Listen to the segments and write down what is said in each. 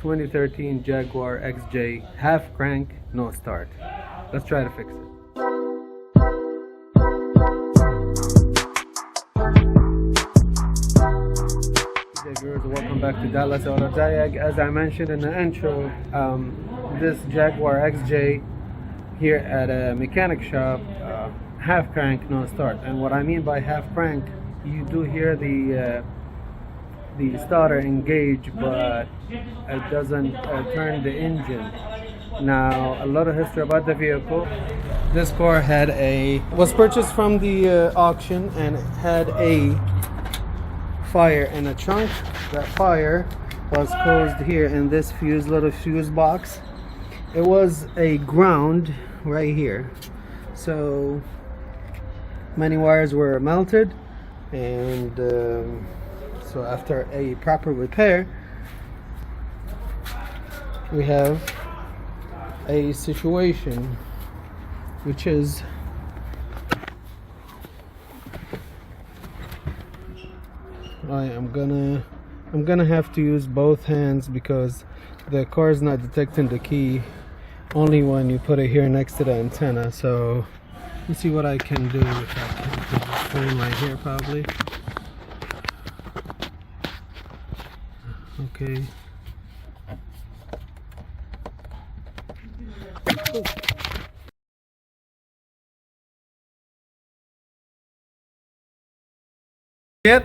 2013 Jaguar XJ half crank, no start. Let's try to fix it. Hey viewers, welcome back to Dallas Auto Diag. As I mentioned in the intro, this Jaguar XJ here at a mechanic shop, half crank, no start. And what I mean by half crank, you do hear the starter engage, but it doesn't turn the engine. Now, a lot of history about the vehicle. This car was purchased from the auction and had a fire in the trunk. That fire was caused here in this little fuse box. It was a ground right here, so many wires were melted, and so after a proper repair, we have a situation which is I'm gonna have to use both hands because the car is not detecting the key only when you put it here next to the antenna. So let's see what I can do. If I can put this frame right here, probably. Okay. Yet.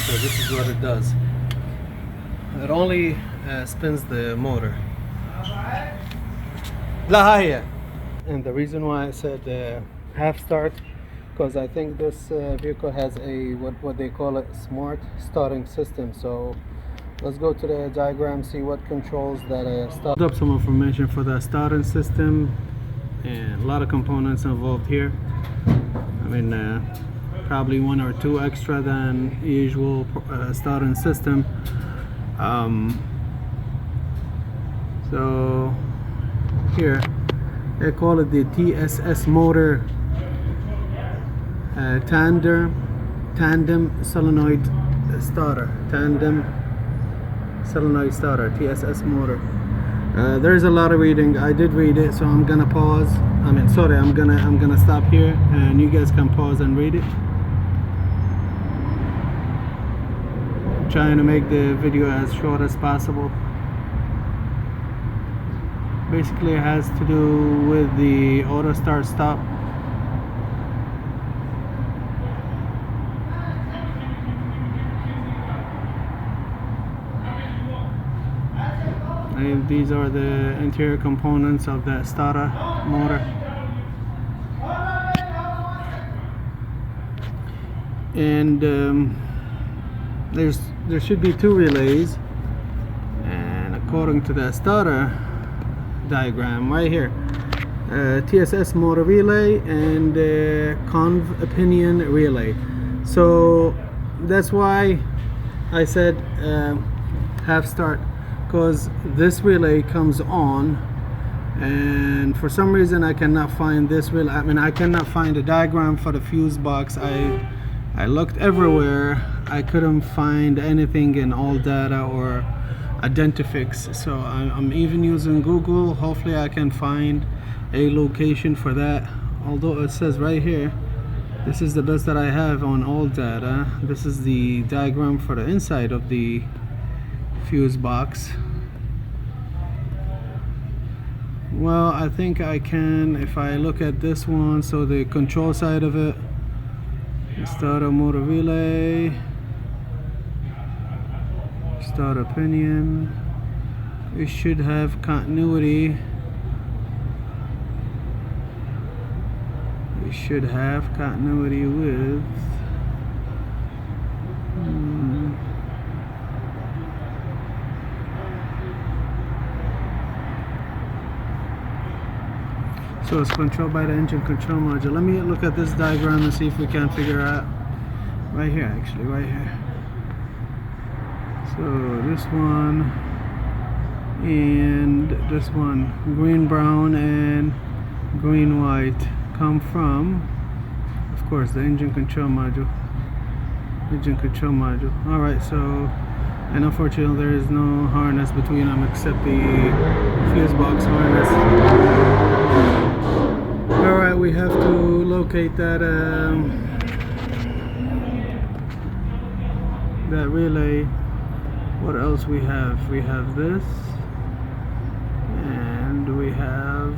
So this is what it does. It only spins the motor. And the reason why I said half start, because I think this vehicle has a what they call a smart starting system. So let's go to the diagram, see what controls that start. Up some information for the starting system, and a lot of components involved here. I mean, probably one or two extra than usual starting system. So here they call it the TSS motor, tandem solenoid starter, TSS motor. There's a lot of reading. I did read it, so I'm gonna pause. I'm gonna stop here, and you guys can pause and read it. I'm trying to make the video as short as possible. Basically, it has to do with the auto start stop. And these are the interior components of the starter motor. And there should be two relays, and according to the starter diagram right here, TSS motor relay and conv pinion relay. So that's why I said half start, because this relay comes on, and for some reason I cannot find this relay. I mean, I cannot find a diagram for the fuse box. I looked everywhere. I couldn't find anything in all data or Identifix. So I'm even using Google. Hopefully I can find a location for that. Although it says right here, this is the best that I have on all data. This is the diagram for the inside of the fuse box. Well, I think I can if I look at this one. So the control side of it, starter motor relay, starter pinion. We should have continuity. We should have continuity with so it's controlled by the engine control module. Let me look at this diagram and see if we can figure out right here, actually right here. So this one and this one, green brown and green white, come from, of course, the engine control module. engine control module. Alright, so, and unfortunately there is no harness between them except the fuse box harness. Alright, we have to locate that that relay. What else we have? We have this, and we have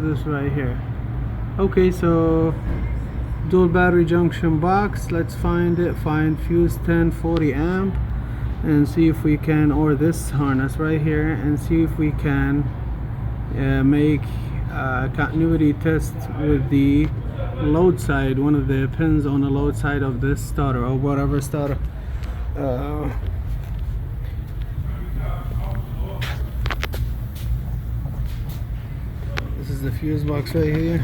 this right here. Okay, so dual battery junction box. Let's find it. Find fuse 1040 amp and see if we can, or this harness right here, and see if we can make a continuity test with the load side, one of the pins on the load side of this starter or whatever starter. This is the fuse box right here,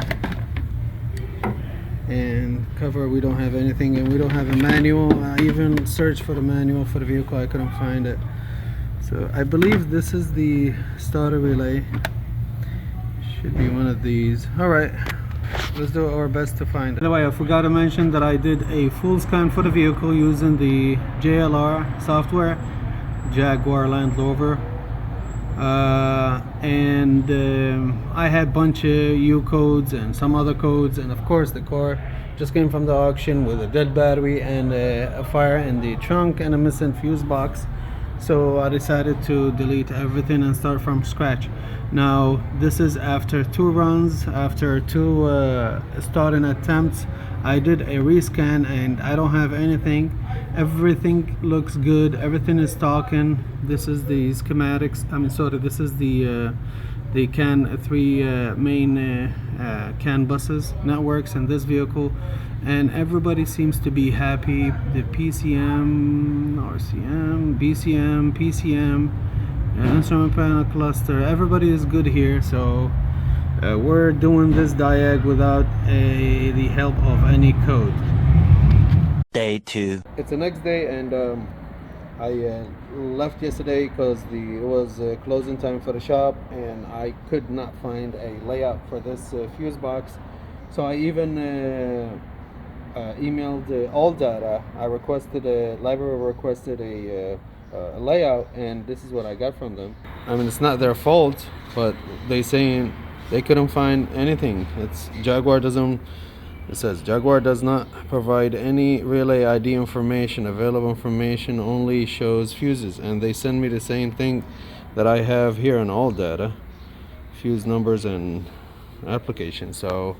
and cover, we don't have anything, and we don't have a manual. I even searched for the manual for the vehicle, I couldn't find it. So I believe this is the starter relay. Should be one of these. Alright, let's do our best to find it. By the way, I forgot to mention that I did a full scan for the vehicle using the JLR software, Jaguar Landrover. I had a bunch of U codes and some other codes, and of course the car just came from the auction with a dead battery and a fire in the trunk and a missing fuse box. So I decided to delete everything and start from scratch. Now this is after 2 runs, after 2 starting attempts. I did a rescan and I don't have anything. Everything looks good, everything is talking. This is the schematics, this is the CAN 3 main CAN buses networks in this vehicle, and everybody seems to be happy. The PCM, RCM, BCM, PCM, instrument panel cluster, everybody is good here. So we're doing this diag without the help of any code. Day 2. It's the next day, and I left yesterday because it was closing time for the shop, and I could not find a layout for this fuse box. So I even emailed all data. I requested library requested a layout, and this is what I got from them. I mean, it's not their fault, but they saying they couldn't find anything. It says Jaguar does not provide any relay ID information. Available information only shows fuses, and they send me the same thing that I have here in all data, fuse numbers and application. So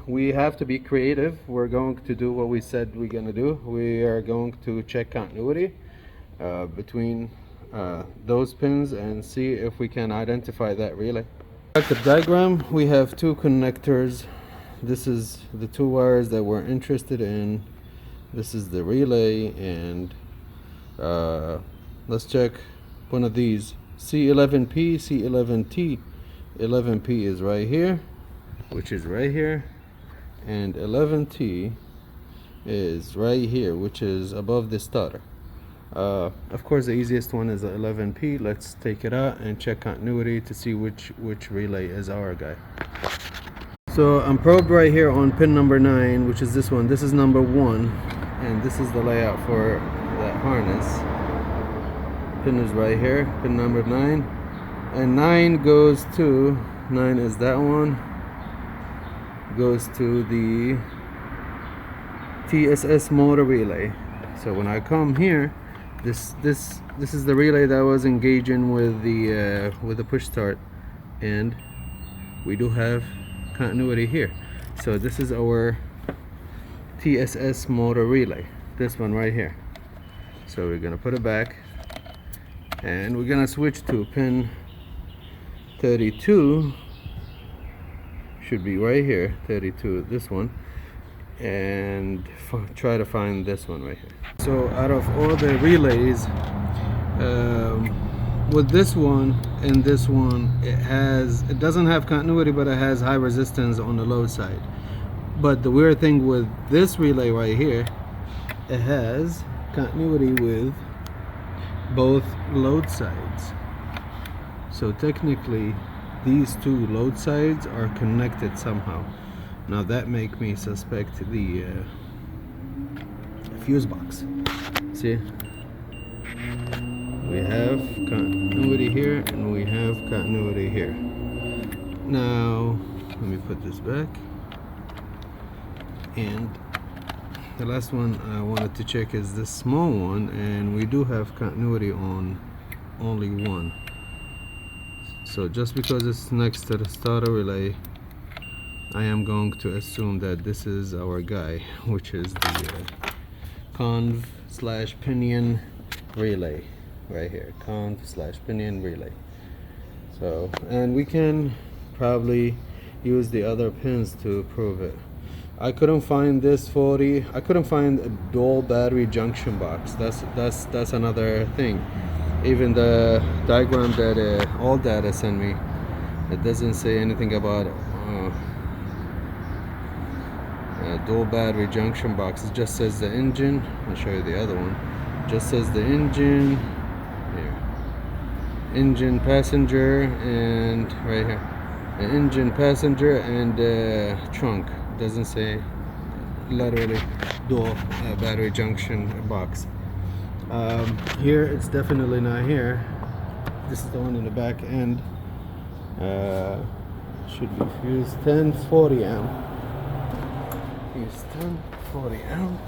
we have to be creative. We're going to do what we said we're going to do. We are going to check continuity between those pins and see if we can identify that relay. Back to the diagram, we have 2 connectors. This is the 2 wires that we're interested in. This is the relay, and let's check one of these. C11P, C11T. 11P is right here, which is right here, and 11T is right here, which is above the starter. Of course the easiest one is the 11P. Let's take it out and check continuity to see which relay is our guy. So I'm probed right here on pin number 9, which is this one. This is number 1, and this is the layout for that harness. Pin is right here, pin number 9, and 9 goes to, 9 is that one, goes to the TSS motor relay. So when I come here, this is the relay that was engaging with the push start, and we do have continuity here. So this is our TSS motor relay, this one right here. So we're gonna put it back, and we're gonna switch to pin 32, should be right here, 32, this one, and try to find this one right here. So out of all the relays, with this one and this one, it doesn't have continuity, but it has high resistance on the load side. But the weird thing with this relay right here, it has continuity with both load sides. So technically these 2 load sides are connected somehow. Now that make me suspect the fuse box. See, we have continuity here and we have continuity here. Now let me put this back, and the last one I wanted to check is this small one, and we do have continuity on only one. So just because it's next to the starter relay, I am going to assume that this is our guy, which is the conv slash pinion relay right here. Conv slash pinion relay. So, and we can probably use the other pins to prove it. I couldn't find this 40. I couldn't find a dual battery junction box. That's another thing. Even the diagram that all data sent me, it doesn't say anything about dual battery junction box. It just says the engine. I'll show you the other one. It just says the engine here, engine, passenger, and right here, the engine, passenger, and trunk. It doesn't say literally dual battery junction box. Here it's definitely not here. This is the one in the back end. Should be fuse 1040 amp. Fuse 1040 amp.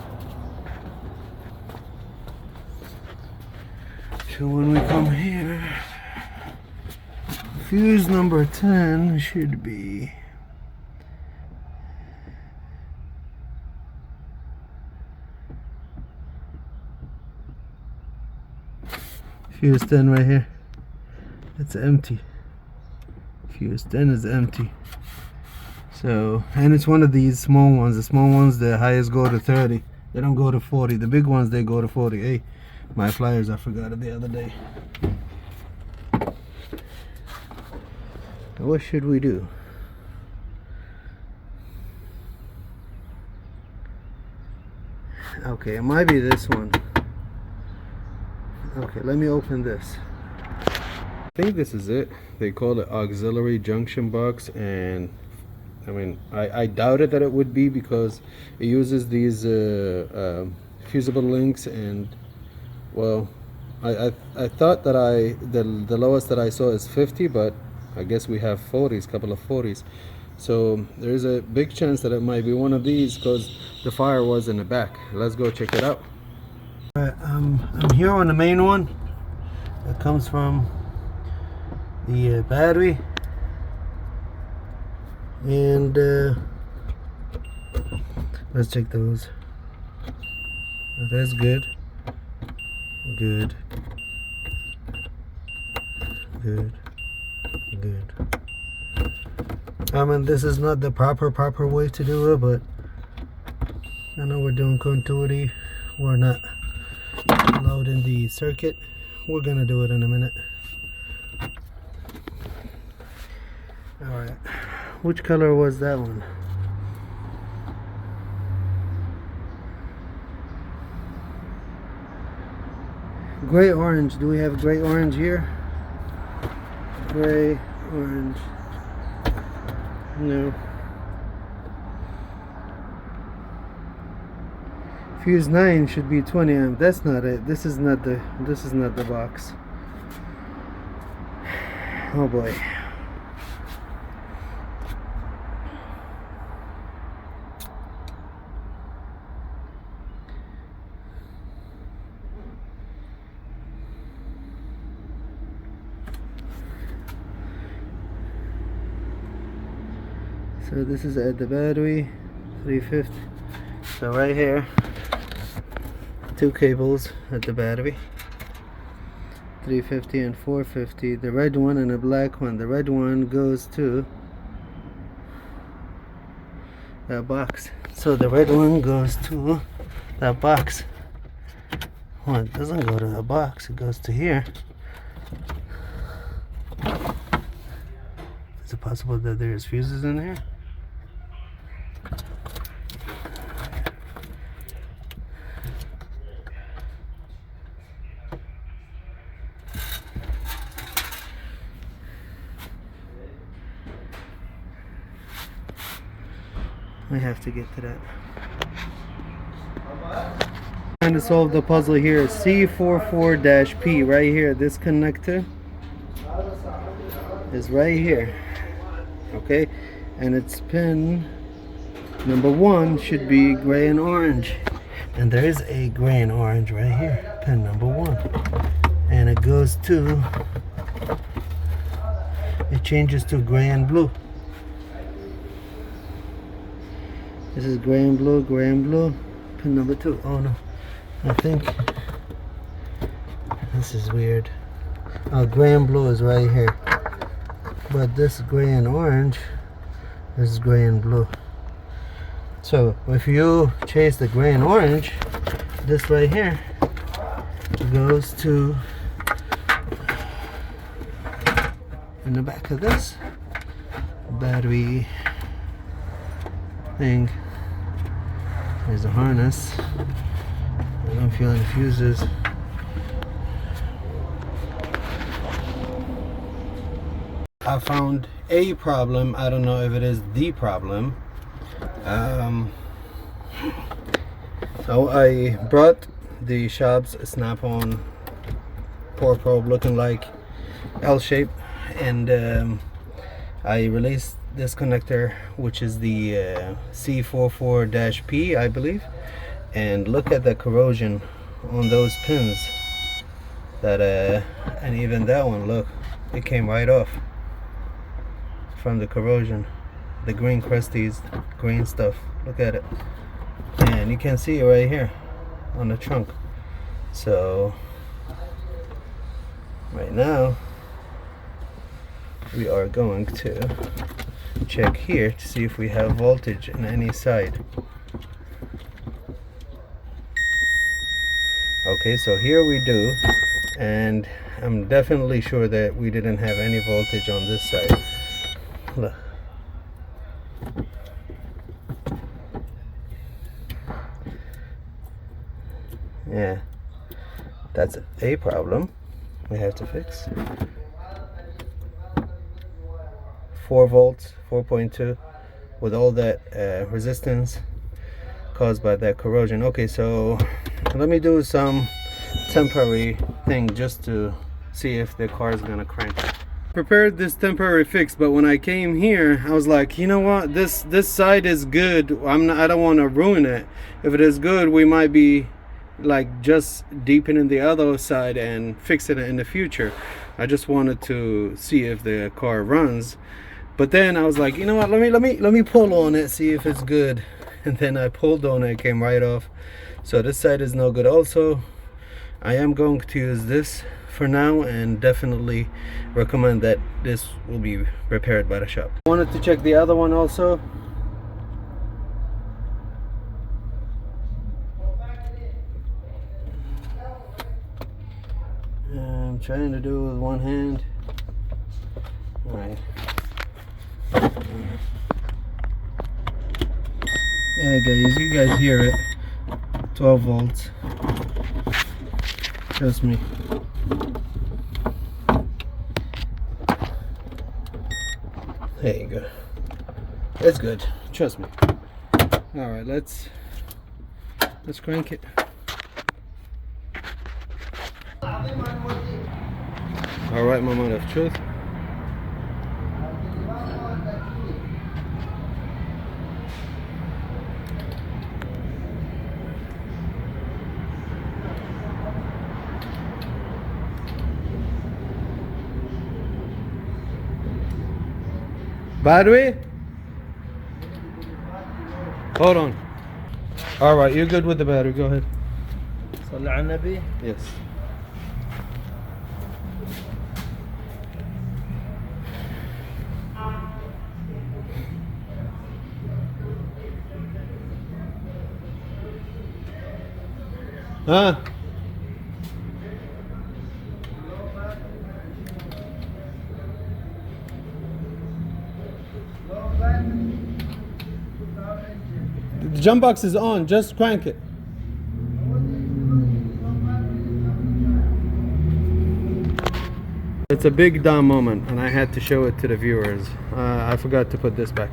So when we come here, fuse number 10 should be fuse 10 right here. It's empty. Fuse 10 is empty. So, and it's one of these small ones. The small ones, the highest go to 30. They don't go to 40. The big ones, they go to 40. Hey, my flyers, I forgot it the other day. What should we do? Okay, it might be this one. Okay, let me open this. I think this is it. They call it auxiliary junction box, and I mean, I doubted that it would be because it uses these fusible links, and well, I thought that the lowest that I saw is 50, but I guess we have 40s, couple of 40s. So there's a big chance that it might be one of these because the fire was in the back. Let's go check it out. Alright, I'm here on the main one. It comes from the battery, and let's check those. That's good. Good. Good. Good. I mean, this is not the proper way to do it, but I know we're doing continuity. We're not loading the circuit. We're gonna do it in a minute. Alright, which color was that one? Gray orange. Do we have gray orange here? Gray orange. No. Fuse 9 should be 20 amp. That's not it. This is not the box. Oh boy. So this is at the battery, 350. So right here, two cables at the battery, 350 and 450. The red one and the black one. The red one goes to that box. So the red one goes to that box. Well, it doesn't go to the box. It goes to here. Is it possible that there's fuses in there? I have to get to that. Trying to solve the puzzle here. C44-P right here. This connector is right here. Okay, and its pin number 1 should be gray and orange, and there is a gray and orange right here, pin number 1, and it goes to, it changes to gray and blue. This is gray and blue, pin number 2. Oh no, I think this is weird. Oh, gray and blue is right here, but this gray and orange is gray and blue. So if you chase the gray and orange, this right here goes to in the back of this battery thing. There's a harness. I don't feel any fuses. I found a problem. I don't know if it is the problem. So I brought the shop's snap-on pour probe looking like L shape, and I released this connector, which is the C44-P, I believe, and look at the corrosion on those pins. That and even that one, look, it came right off from the corrosion. The green crusties, green stuff, look at it, and you can see it right here on the trunk. So right now we are going to check here to see if we have voltage in any side. Okay, so here we do, and I'm definitely sure that we didn't have any voltage on this side. Look. Yeah, that's a problem we have to fix. 4 volts, 4.2, with all that resistance caused by that corrosion. Okay, so let me do some temporary thing just to see if the car is gonna crank. Prepared this temporary fix, but when I came here I was like, you know what, this side is good. I don't want to ruin it. If it is good, we might be like just deepening the other side and fixing it in the future. I just wanted to see if the car runs, but then I was like, you know what, let me pull on it, see if it's good. And then I pulled on it, it came right off. So this side is no good also. I am going to use this for now, and definitely recommend that this will be repaired by the shop. I wanted to check the other one also. I'm trying to do it with one hand. All right. Yeah guys, you guys hear it. 12 volts. Trust me. There you go. It's good. Trust me. All right, let's crank it. All right, moment of truth. Battery? Hold on. All right, you're good with the battery. Go ahead. صلى على النبي. Yes. Huh? The jump box is on, just crank it. It's a big dumb moment, and I had to show it to the viewers. I forgot to put this back.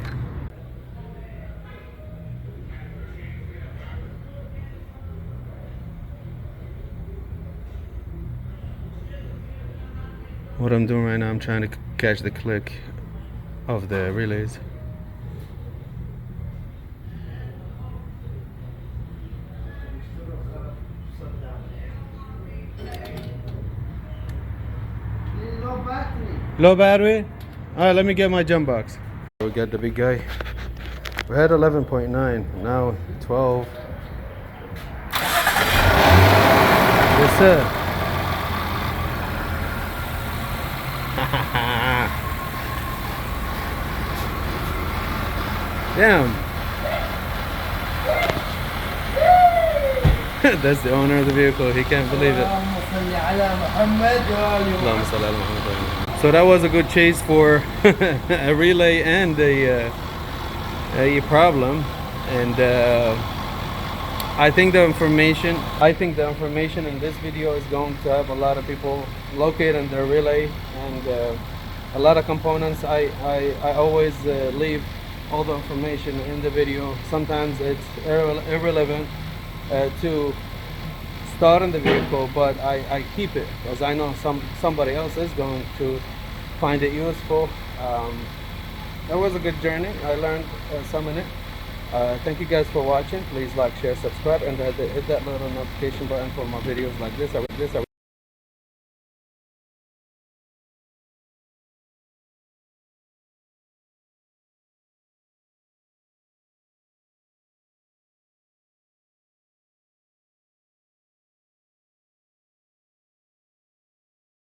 What I'm doing right now, I'm trying to catch the click of the relays. Low battery? Alright, let me get my jump box. We got the big guy. We had 11.9, now 12. Yes, sir. Damn. That's the owner of the vehicle. He can't believe it. So that was a good chase for a relay and a problem. And I think the information in this video is going to have a lot of people locating their relay and a lot of components. I always leave all the information in the video. Sometimes it's irrelevant to starting the vehicle, but I keep it because I know somebody else is going to find it useful. That was a good journey. I learned some in it. Thank you guys for watching. Please like, share, subscribe, and hit that little notification button for more videos like this.